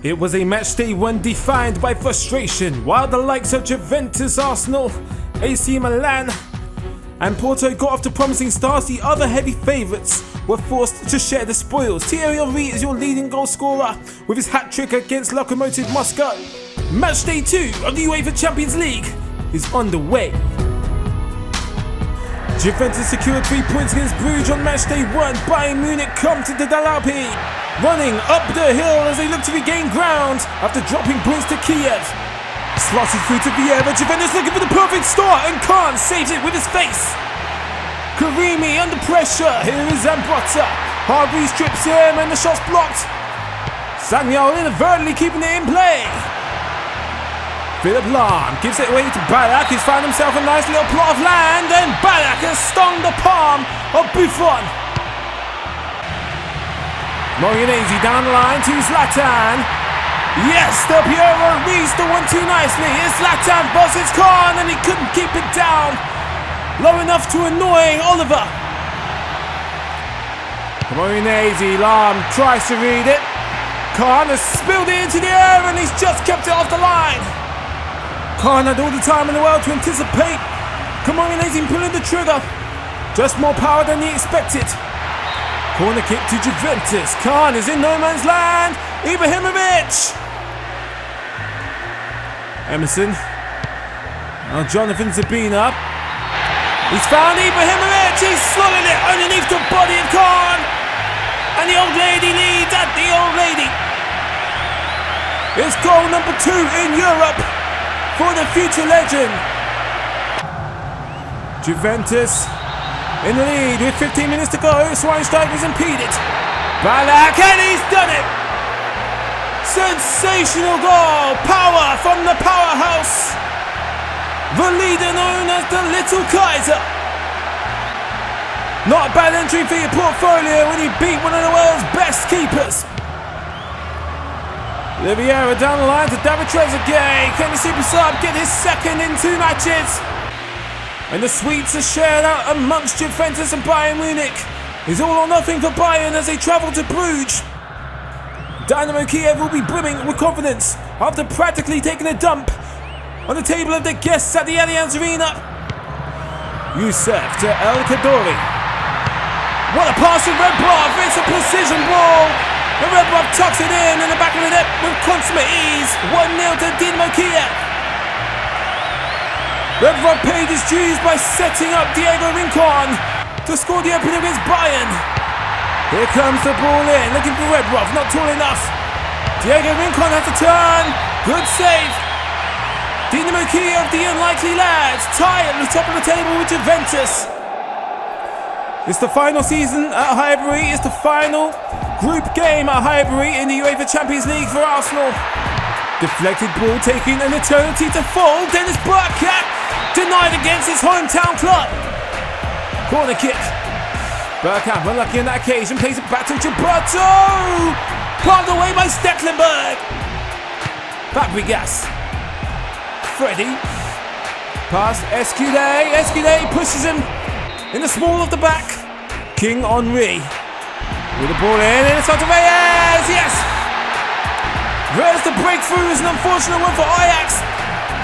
It was a match day one defined by frustration, while the likes of Juventus, Arsenal, AC Milan and Porto got off to promising starts. The other heavy favourites were forced to share the spoils. Thierry Henry is your leading goal scorer with his hat-trick against Lokomotiv Moscow. Match day 2 of the UEFA Champions League is underway. Juventus secured 3 points against Bruges on match day 1. Bayern Munich come to the Dalaupi, running up the hill as they look to regain ground after dropping points to Kyiv. Slotted through to Villarreal, Juventus looking for the perfect start, and Khan saves it with his face. Karimi under pressure, here is Sparta. Hargreaves trips him and the shot's blocked. Sagnol inadvertently keeping it in play. Philip Lahm gives it away to Ballack. He's found himself a nice little plot of land, and Ballack has stung the palm of Buffon. Morinese down the line to Zlatan. Yes, Del Piero reads the 1-2 nicely. It's Zlatan versus Khan, and he couldn't keep it down low enough to annoy Oliver. Morinese, Lahm tries to read it. Khan has spilled it into the air, and he's just kept it off the line. Khan had all the time in the world to anticipate. Morinese pulling the trigger. Just more power than he expected. Corner kick to Juventus. Khan is in no man's land. Ibrahimovic. Emerson. Now Jonathan Zabina. He's found Ibrahimovic. He's slotted it underneath the body of Khan. And the old lady leads at the old lady. It's goal number 2 in Europe for the future legend. Juventus in the lead with 15 minutes to go. Schweinsteiger's impeded. Ballack, and he's done it! Sensational goal! Power from the powerhouse! The leader known as the Little Kaiser. Not a bad entry for your portfolio when you beat one of the world's best keepers. Oliveira down the line to David Trezeguet. Can the super sub get his second in 2 matches? And the sweets are shared out amongst Juventus and Bayern Munich. It's all or nothing for Bayern as they travel to Bruges. Dynamo Kyiv will be brimming with confidence after practically taking a dump on the table of the guests at the Allianz Arena. Youssef to El Kadori. What a pass in Revolutionize! It's a precision ball. The Revolutionize tucks it in the back of the net with consummate ease. 1-0 to Dynamo Kyiv. Revolutionize paid his dues by setting up Diego Rincon to score the opener against Bayern. Here comes the ball in, looking for Revolutionize, not tall enough. Diego Rincon has to turn. Good save. Dynamo Kyiv, the unlikely lads, tie at the top of the table with Juventus. It's the final season at Highbury. It's the final group game at Highbury in the UEFA Champions League for Arsenal. Deflected ball taking an eternity to fall. Dennis Bergkamp denied against his hometown club. Corner kick. Bergkamp, unlucky on that occasion, plays it back to Gilberto. Palmed away by Stecklenburg. Fabregas. Freddy. Past Escudé. Escudé pushes him in the small of the back. King Henry. With the ball in, and it's on to Reyes. Yes! There's the breakthrough. Is an unfortunate one for Ajax.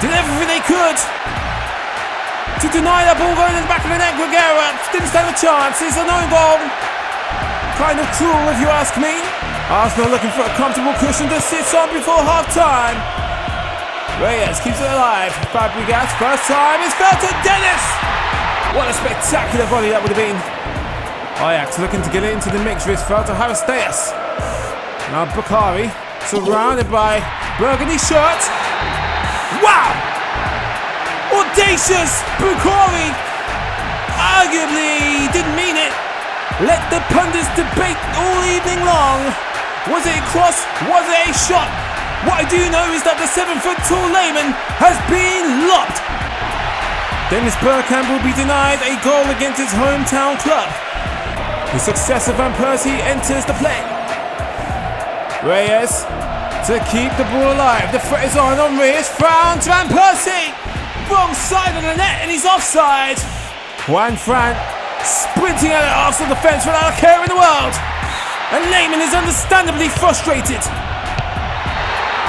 Did everything they could to deny that ball going in the back of the net. Guerrero didn't stand a chance. It's an own goal. Kind of cruel if you ask me. Arsenal looking for a comfortable cushion to sit on before half-time. Reyes keeps it alive. Fabregas, first time. It's fell to Dennis. What a spectacular volley that would have been. Ajax looking to get it into the mix with fell to Haristeas. Now Bakari surrounded by burgundy shirt. Wow! Audacious Bukhari arguably didn't mean it. Let the pundits debate all evening long. Was it a cross? Was it a shot? What I do know is that the 7-foot-tall layman has been lopped. Dennis Bergkamp will be denied a goal against his hometown club. The success of Van Persie enters the play. Reyes to keep the ball alive. The threat is on. Henry is found. Van Persie! Wrong side of the net, and he's offside. Juan Fran sprinting at the Arsenal defence without a care in the world. And Lehmann is understandably frustrated.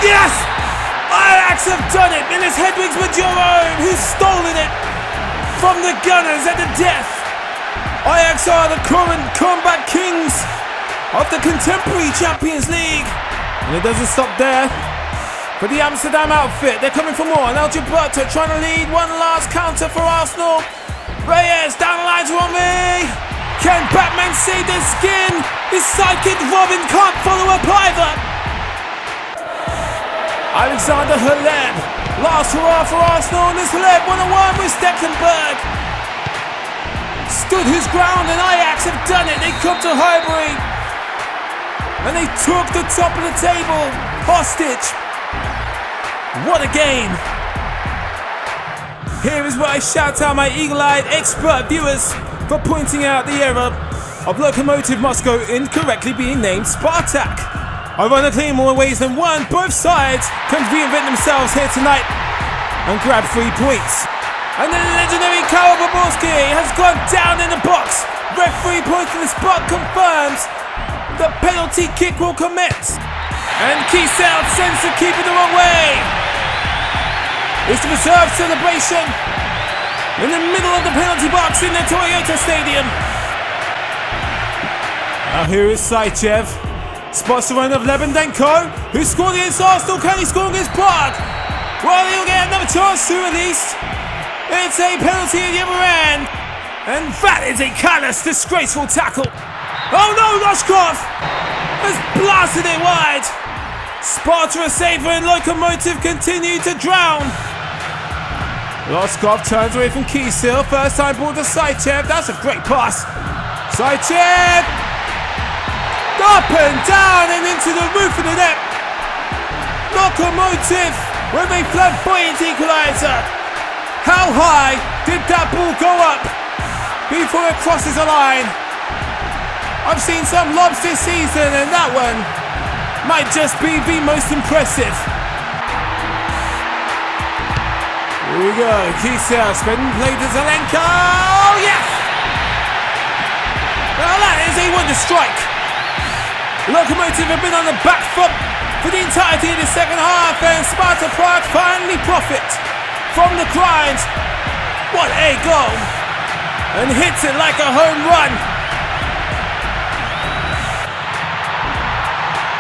Yes! Ajax have done it, and it's Hedwig's Majoro who's stolen it from the Gunners at the death. Ajax are the current comeback kings of the contemporary Champions League. And it doesn't stop there. For the Amsterdam outfit, they're coming for more. Now Gibraltar trying to lead. One last counter for Arsenal. Reyes down the line to Romy. Can Batman save their skin? His sidekick Robin can't follow up either. Alexander Haleb. Last hurrah for Arsenal, and this Haleb 1-on-1 with Stecklenburg. Stood his ground, and Ajax have done it. They come to Highbury. And they took the top of the table hostage. What a game! Here is where I shout out my eagle-eyed expert viewers for pointing out the error of Lokomotiv Moscow incorrectly being named Spartak. Ironically, in more ways than one, both sides can reinvent themselves here tonight and grab 3 points. And the legendary Karol Boborski has gone down in the box. Referee points to the spot confirms the penalty kick will commence. And Kiesel sends the keeper the wrong way. It's the reserve celebration in the middle of the penalty box in the Toyota Stadium. Now here is Saichev. Spots the run of Lebendenko, who scored against Arsenal. Can he score against Prague? Well, he'll get another chance to at least. It's a penalty at the other end. And that is a callous, disgraceful tackle. Oh no, Loshkov has blasted it wide. Sparta a saver and Lokomotiv continue to drown. Loskov turns away from Kiesel. First time ball to Saichev. That's a great pass. Saichev! Up and down and into the roof of the net. Lokomotiv with a flamboyant equaliser. How high did that ball go up before it crosses the line? I've seen some lobs this season, and that one might just be the most impressive. Here we go, Kiesel spinning play to Zelenko. Oh yes! Now that is a wonder strike. Lokomotiv have been on the back foot for the entirety of the second half, and Sparta Prague finally profit from the grind. What a goal! And hits it like a home run.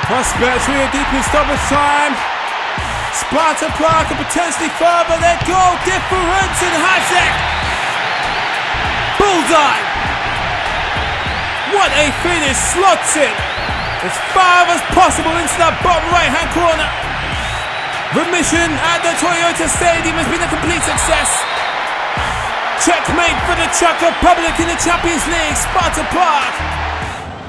Prospects really deep in stoppage time. Sparta Prague can potentially further their goal difference in Hasek. Bullseye! What a finish, slots it as far as possible into that bottom right hand corner. The mission at the Toyota Stadium has been a complete success. Checkmate for the Czech Republic in the Champions League. Sparta Prague,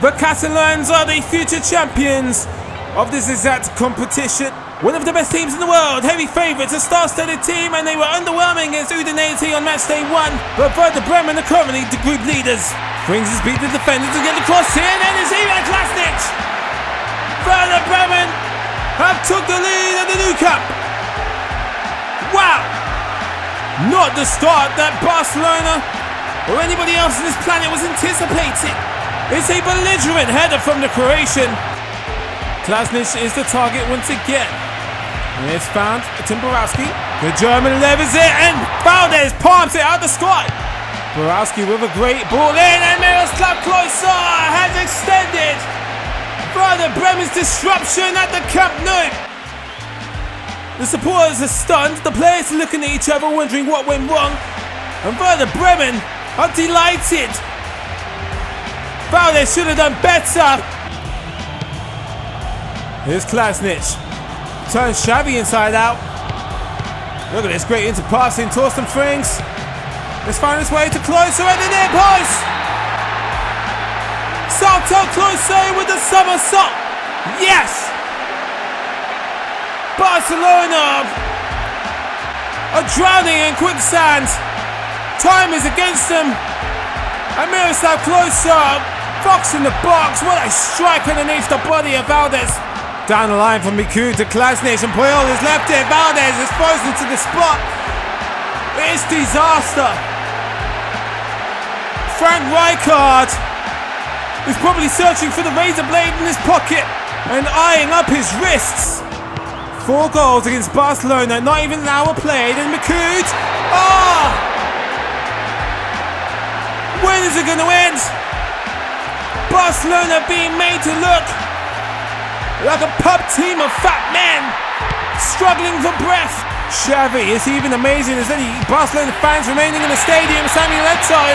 the Catalans, are the future champions of this exact competition. One of the best teams in the world, heavy favourites, a star-studded team, and they were underwhelming against Udinese on match day 1. But Werder Bremen are currently the group leaders. Frings has beat the defenders to get the cross in, and it's Ivan Klasnic. Werder Bremen have took the lead at the Nou Camp. Wow! Not the start that Barcelona or anybody else on this planet was anticipating. It's a belligerent header from the Croatian. Klasnic is the target once again. And it's found Timborowski. The German levers it, and Valdez palms it out the sky. Borowski with a great ball in, and Miroslav Klose has extended Werder Bremen's disruption at the Camp Nou. The supporters are stunned, the players are looking at each other wondering what went wrong, and Werder Bremen are delighted. Valdez should have done better. Here's Klasnic. Turns Xavi inside out. Look at this great interpassing. Torsten Frings. Let's find his way to Klose at the near post. Salto Klose with the somersault. Yes! Barcelona are drowning in quicksand. Time is against them. And Miroslav Klose, box in the box. What a strike underneath the body of Valdez. Down the line from Miku to Klasnic, and Puyol is left it. Valdez is frozen to the spot. It's disaster. Frank Rijkaard is probably searching for the razor blade in his pocket and eyeing up his wrists. 4 goals against Barcelona, not even an hour played, and Makud. Oh! When is it going to end? Barcelona being made to look like a pub team of fat men struggling for breath. Xavi is even amazing. There's any Barcelona fans remaining in the stadium. Samuel Eto'o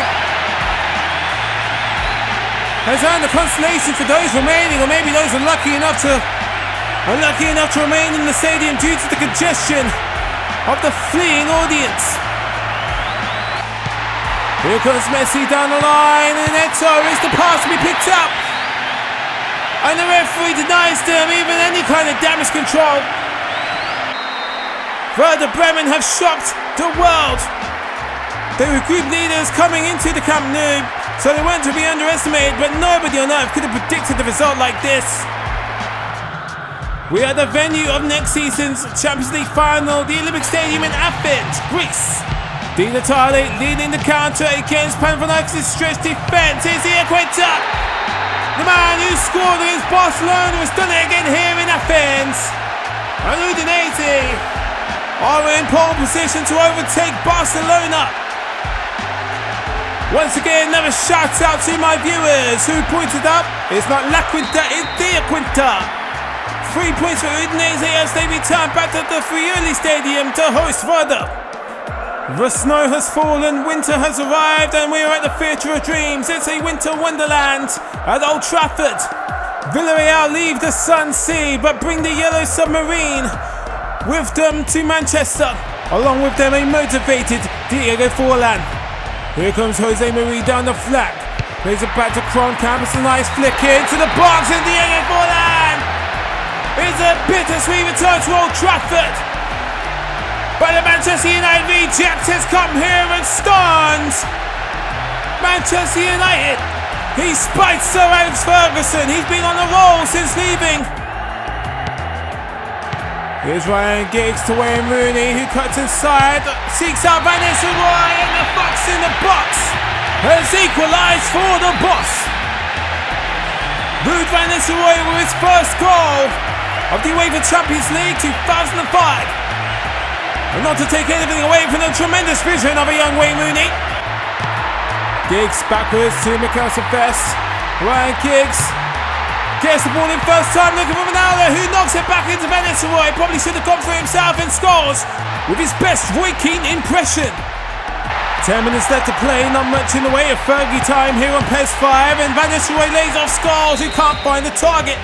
has earned a consolation for those remaining, or maybe those unlucky enough to remain in the stadium due to the congestion of the fleeing audience. Here comes Messi down the line, and Eto'o is the pass to be picked up, and the referee denies them even any kind of damage control. Werder Bremen have shocked the world. They were group leaders coming into the Camp Nou, so they weren't to be underestimated, but nobody on earth could have predicted the result like this. We are the venue of next season's Champions League final, the Olympic Stadium in Athens, Greece. Di Natale leading the counter against Panathinaikos' stretched defense. Here's Iacquinta. The man who scored against Barcelona has done it again here in Athens. And Udinese are in pole position to overtake Barcelona. Once again, another shout out to my viewers who pointed up. It's not La Quinta, it's Iacquinta. 3 points for Udinese as they return back to the Friuli Stadium to host Werder. The snow has fallen, winter has arrived, and we are at the Theatre of Dreams. It's a winter wonderland at Old Trafford. Villarreal leave the Sun Sea, but bring the Yellow Submarine with them to Manchester. Along with them, a motivated Diego Forlan. Here comes Jose Marie down the flank. Plays it back to Kronkamp. It's a nice flick into the box, and Diego Forlan! It's a bittersweet return to Old Trafford. But the Manchester United reject has come here and stuns Manchester United. He spiked Sir Alex Ferguson. He's been on a roll since leaving. Here's Ryan Giggs to Wayne Rooney, who cuts inside, seeks out Van Nistelrooy, and the fox in the box has equalised for the boss. Ruud Van Nistelrooy with his first goal of the UEFA Champions League 2005. And not to take anything away from the tremendous vision of a young Wayne Rooney. Giggs backwards to Mikel Silvestre. Ryan Giggs gets the ball in first time, looking for Ronaldo, who knocks it back into Van Nistelrooy. Probably should have gone for himself and scores with his best Roy Keane impression. 10 minutes left to play, not much in the way of Fergie time here on PES 5, and Van Nistelrooy lays off Scholes, who can't find the target.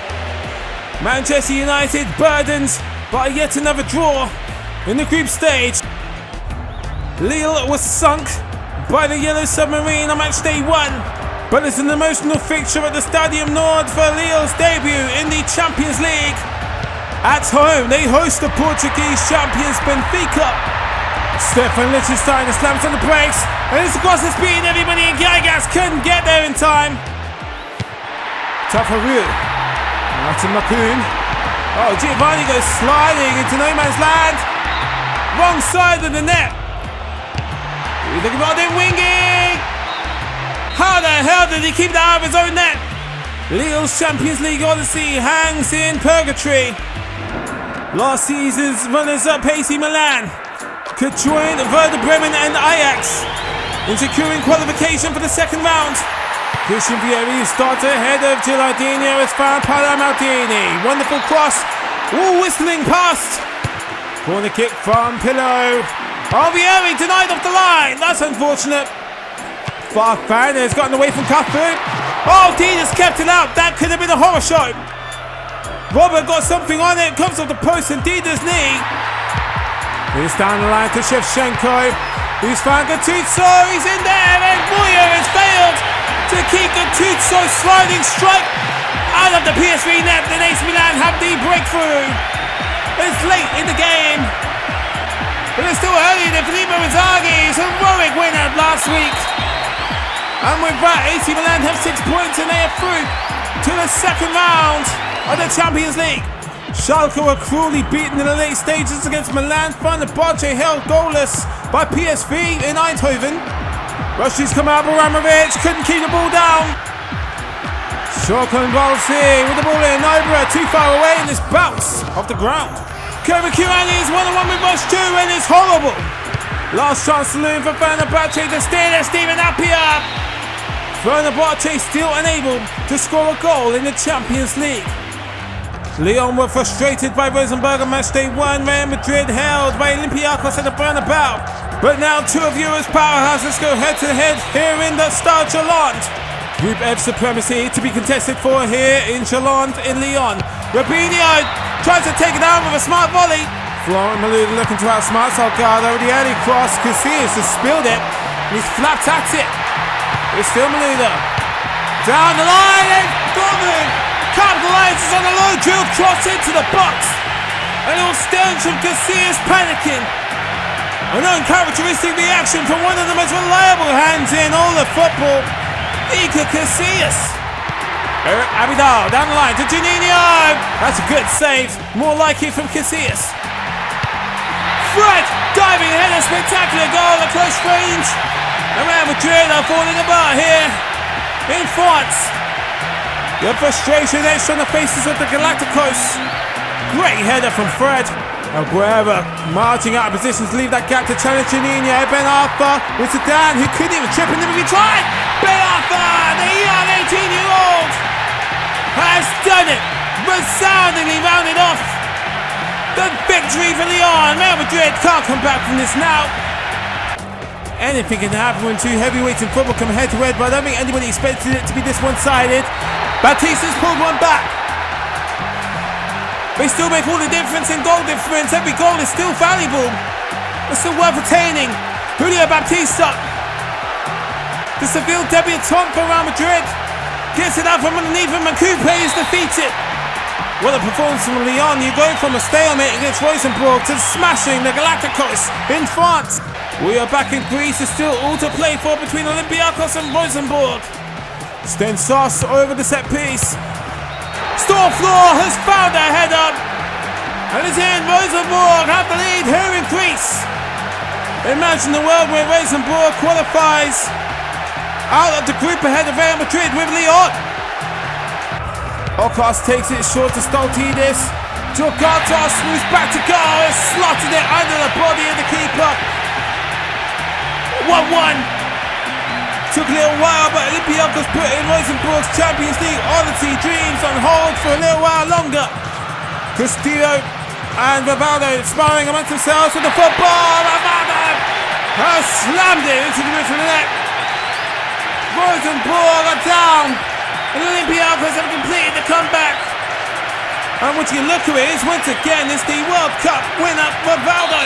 Manchester United burdened by yet another draw in the group stage. Lille was sunk by the Yellow Submarine on match day 1, but it's an emotional fixture at the Stadium Nord for Lille's debut in the Champions League. At home, they host the Portuguese champions Benfica. Stefan Liechtenstein slams on the brakes, and it's across the speed. Everybody in Ajax couldn't get there in time. Tafaru, out to Makoun. Oh, Giovanni goes sliding into no man's land. Wrong side of the net. He's looking about him winging. How the hell did he keep that out of his own net? Lille's Champions League odyssey hangs in purgatory. Last season's runners-up AC Milan could join Werder Bremen and Ajax in securing qualification for the second round. Christian Vieri starts ahead of Gilardino as found Paolo Maldini. Wonderful cross. Ooh, whistling past. Corner kick from Pillow. Oh, Vieri denied off the line. That's unfortunate. Farfan has gotten away from Cafu. Oh, Didas kept it out. That could have been a horror show. Robert got something on it. Comes off the post and Didas' knee. He's down the line to Shevchenko. He's found Gattuso. He's in there, and Moya has failed to keep Gattuso's sliding strike out of the PSV net. Then AC Milan have the breakthrough. It's late in the game, but it's still early in Filippo Inzaghi's heroic win out last week. And with that, AC Milan have 6 points and they are through to the second round of the Champions League. Schalke were cruelly beaten in the late stages against Milan. Fenerbahce held goalless by PSV in Eindhoven. Rushdie's come out, Abramovich couldn't keep the ball down. Shorkan Volsi with the ball in. Ibra too far away and this bounce off the ground. Kirani is 1-on-1 with Rush 2 and it's horrible. Last chance saloon for Fenerbahce to steal it. Steven Appiah. Fenerbahce still unable to score a goal in the Champions League. Lyon were frustrated by Rosenborg on match day 1. Real Madrid held by Olympiakos at the Bernabeu. But now two of Europe's powerhouses go head to head here in the Stade Chaland. Group F supremacy to be contested for here in Chaland in Lyon. Robinho tries to take it down with a smart volley. Florent Malouda looking to outsmart Salgado with the early cross. Casillas has spilled it. He's flapped at it. It's still Malouda. Down the line and Dortmund capitalizes on a low drill cross into the box. And it all stems from Casillas panicking. An uncharacteristic reaction from one of the most reliable hands in all of football, Iker Casillas. Abidal down the line to Juninho. That's a good save. More like it from Casillas. Fred diving header, spectacular goal at close range. And Real Madrid are falling apart here in France. The frustration etched on the faces of the Galacticos. Great header from Fred. Aguero marching out of position to leave that gap to challenge Juninho. Ben Arthur with Zidane, who couldn't even trip him if he tried. Ben Arthur, the young 18-year-old, has done it. Resoundingly rounded off. The victory for Lyon. Real Madrid can't come back from this now. Anything can happen when two heavyweights in football come head to head, but I don't think anybody expected it to be this one-sided. Batista's pulled one back. They still make all the difference in goal difference. Every goal is still valuable. It's still worth retaining. Julio Baptista, the Seville debutant for Real Madrid, gets it out from underneath him and Coupe is defeated. What a performance from Lyon. You go from a stalemate against Rosenborg to smashing the Galacticos in France. We are back in Greece. There's still all to play for between Olympiakos and Rosenborg. Stensas over the set piece. Storfloor has found a header. And it's in. Rosenborg have the lead here in Greece. Imagine the world where Rosenborg qualifies out of the group ahead of Real Madrid with Lyon. Okas takes it short to Stoltidis. Jorgatos moves back to goal and slotted it under the body of the keeper. 1-1. Took a little while, but Olympiakos put in Rosenborg's Champions League odyssey dreams on hold for a little while longer. Castillo and Rivaldo sparring amongst themselves with the football. Rivaldo has slammed it into the middle of the net. Rosenborg are down, and Olympiakos have completed the comeback. And what you look at is, once again, it's the World Cup winner, Rivaldo.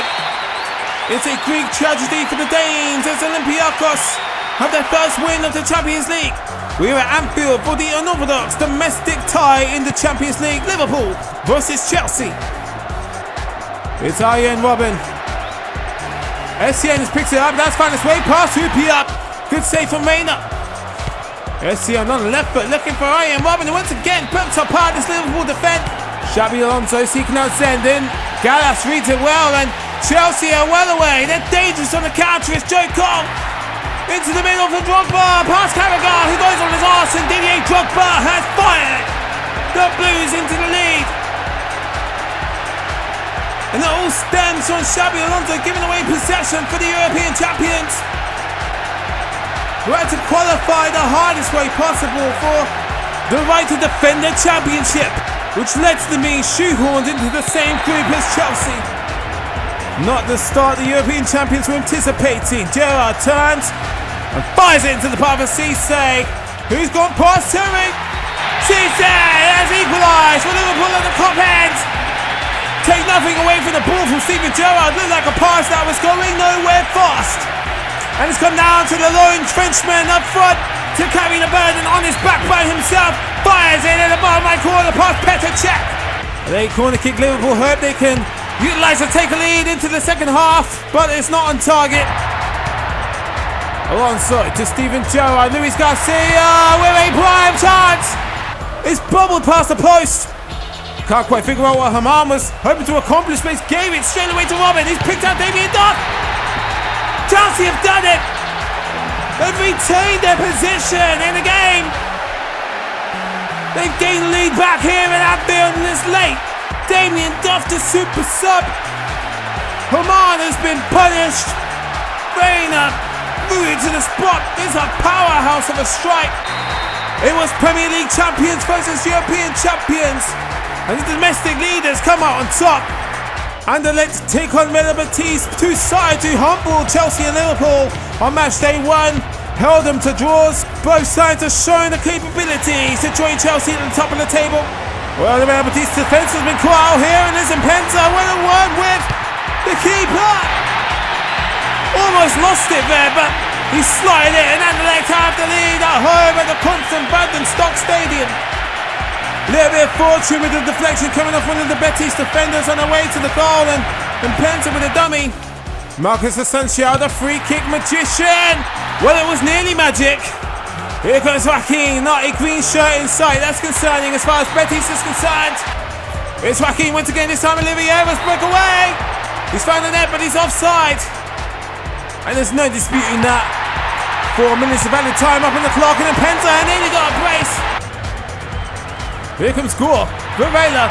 It's a Greek tragedy for the Danes as Olympiakos have their first win of the Champions League. We are at Anfield for the unorthodox domestic tie in the Champions League. Liverpool versus Chelsea. It's Arjen Robben. Essien has picked it up. That's found its way past Hoopy up. Good save from Reina. Essien on the left foot looking for Arjen Robben, who once again pumps up hard this Liverpool defence. Xabi Alonso seeking out sending. Gallas reads it well and Chelsea are well away. They're dangerous on the counter. It's Joe Cole into the middle for Drogba. Past Carragher, who goes on his arse, and Didier Drogba has fired the Blues into the lead. And it all stems from Xabi Alonso giving away possession for the European champions, who had to qualify the hardest way possible for the right to defend their championship, which led to them being shoehorned into the same group as Chelsea. Not the start the European champions were anticipating. Gerrard turns and fires it into the path of Cisse, who's gone past Turing. Cisse has equalised for Liverpool at the top end. Take nothing away from the ball from Steven Gerrard. Looked like a pass that was going nowhere fast. And it's come down to the lone Frenchman up front to carry the burden on his back by himself. Fires it in the bottom right corner past Petr Cech. They corner kick. Liverpool hope they can utilise to take a lead into the second half, but it's not on target. Alonso to Steven Gerrard. Luis Garcia with a prime chance. It's bubbled past the post. Can't quite figure out what Haman was hoping to accomplish, but he's gave it straight away to Robben. He's picked out Damien Duff. Chelsea have done it. They've retained their position in the game. They've gained the lead back here in Anfield and it's late. Damien Duff to super sub. Roman has been punished. Reina moving to the spot. There's a powerhouse of a strike. It was Premier League champions versus European champions. And the domestic leaders come out on top. Anderlecht take on Real Betis, two sides who humbled Chelsea and Liverpool on match day 1. Held them to draws. Both sides are showing the capabilities to join Chelsea at the top of the table. Well, the Real Betis defence has been caught out here, and there's Impenza one-on-one with the keeper. Almost lost it there, but he slotted it, and Anderlecht have the lead at home at the Constant Bandon Stock Stadium. Little bit of fortune with the deflection coming off one of the Betis defenders on the way to the goal, and Impenza with a dummy. Marcus Asensio, the free kick magician. Well, it was nearly magic. Here comes Joaquin, not a green shirt in sight. That's concerning as far as Betis is concerned. It's Joaquin once again, this time Oliviera's broke away. He's found the net, but he's offside. And there's no disputing that. 4 minutes of added time up on the clock, and Impenza nearly got a brace. Here comes Gore. Varela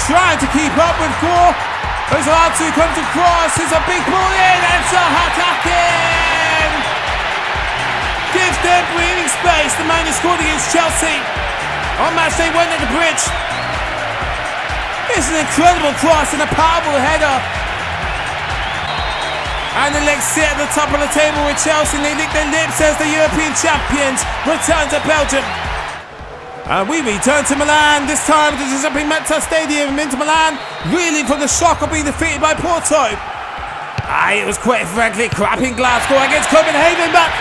trying to keep up with Gore. Osalatu comes across. It's a big ball in, and Sahataki gives them breathing space. The man who scored against Chelsea on match day 1 at the bridge. It's an incredible cross and a powerful header. And the legs sit at the top of the table with Chelsea, and they lick their lips as the European champions return to Belgium. And we return to Milan, this time to the Giuseppe Meazza Stadium. Inter Milan reeling from the shock of being defeated by Porto. It was quite frankly crap in Glasgow against Copenhagen, but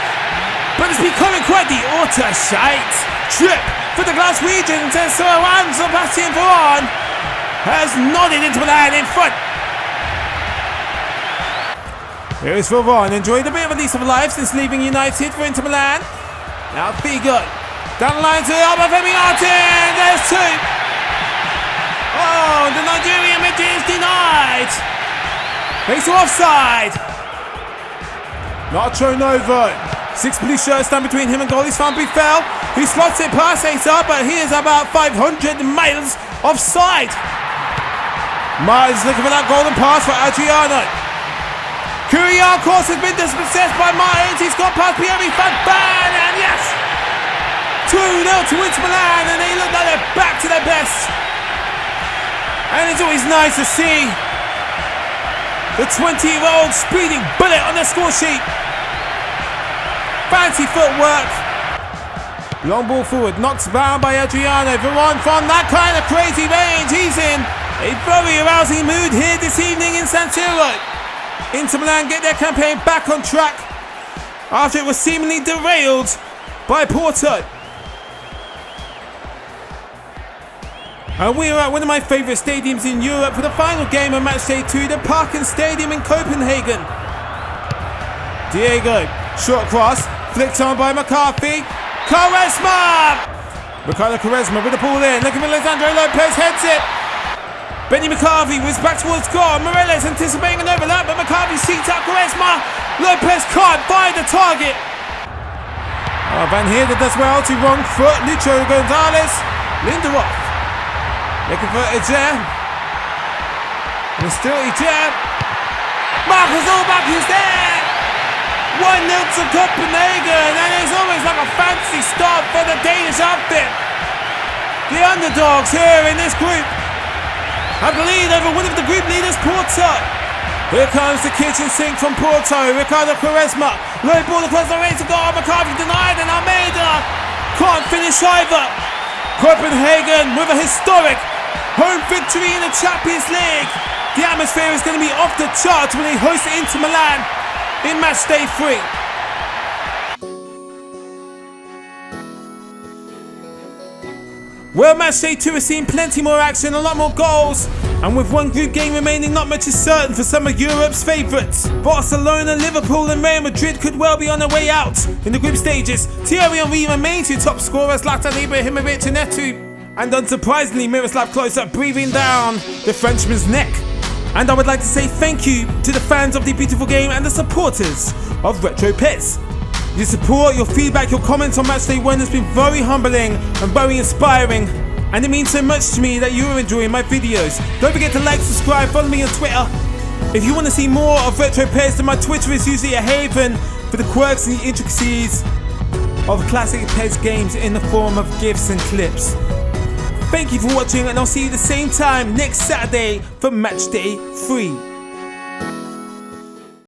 it's becoming quite the utter shite trip for the Glaswegians, and so Sebastian Veron has nodded into Milan in front. Here is Veron, enjoying a bit of a lease of life since leaving United for Inter Milan. Now Figo, down the line to Obafemi Martin, there's 2. Oh, the Nigerian midget is denied. Makes to offside. Nacho Novo. 6 blue shirts stand between him and goal. He's found Buffel. He slots it past Asa, but he is about 500 miles offside. Miles looking for that golden pass for Adriano. Kyriakos has been dispossessed by Miles. He's got past Pierre Fagban, and yes! 2-0 to Inter Milan, and they look like they're back to their best. And it's always nice to see the 20-year-old speeding bullet on the score sheet. Fancy footwork. Long ball forward, knocked down by Adriano. Veron from that kind of crazy range. He's in a very arousing mood here this evening in San Siro. Inter Milan get their campaign back on track after it was seemingly derailed by Porto. And we are at one of my favourite stadiums in Europe for the final game of match day 2, the Parken Stadium in Copenhagen. Diego, short cross, flicked on by McCarthy. Quaresma! Ricardo Quaresma with the ball in, looking for Lisandro Lopez, heads it. Benny McCarthy was back towards goal. Morelos anticipating an overlap, but McCarthy seeks out Quaresma. Lopez can't find the target. Van Heerden does well to wrong foot. Lucho Gonzalez, Linderoth. Looking for Ejer. And it's still Ejer. Marcus Allback is there. 1-0 to Copenhagen, and it's almost like a fancy start for the Danish outfit. The underdogs here in this group have the lead over one of the group leaders, Porto. Here comes the kitchen sink from Porto. Ricardo Quaresma, low ball across the range to goal. McCarthy denied, and Almeida can't finish either. Copenhagen with a historic home victory in the Champions League. The atmosphere is going to be off the charts when they host Inter Milan in match day 3. Well, match day 2 has seen plenty more action, a lot more goals, and with one group game remaining, not much is certain for some of Europe's favourites. Barcelona, Liverpool and Real Madrid could well be on their way out in the group stages. Thierry Henry remains your top scorers, Zlatan Ibrahimovic and Neto. And unsurprisingly, Miroslav Klose breathing down the Frenchman's neck. And I would like to say thank you to the fans of the beautiful game and the supporters of Retro PES. Your support, your feedback, your comments on match day 1 has been very humbling and very inspiring. and it means so much to me that you are enjoying my videos. Don't forget to like, subscribe, follow me on Twitter. If you want to see more of retro PES, then my Twitter is usually a haven for the quirks and the intricacies of classic PES games in the form of GIFs and clips. Thank you for watching, and I'll see you the same time next Saturday for Match Day 3.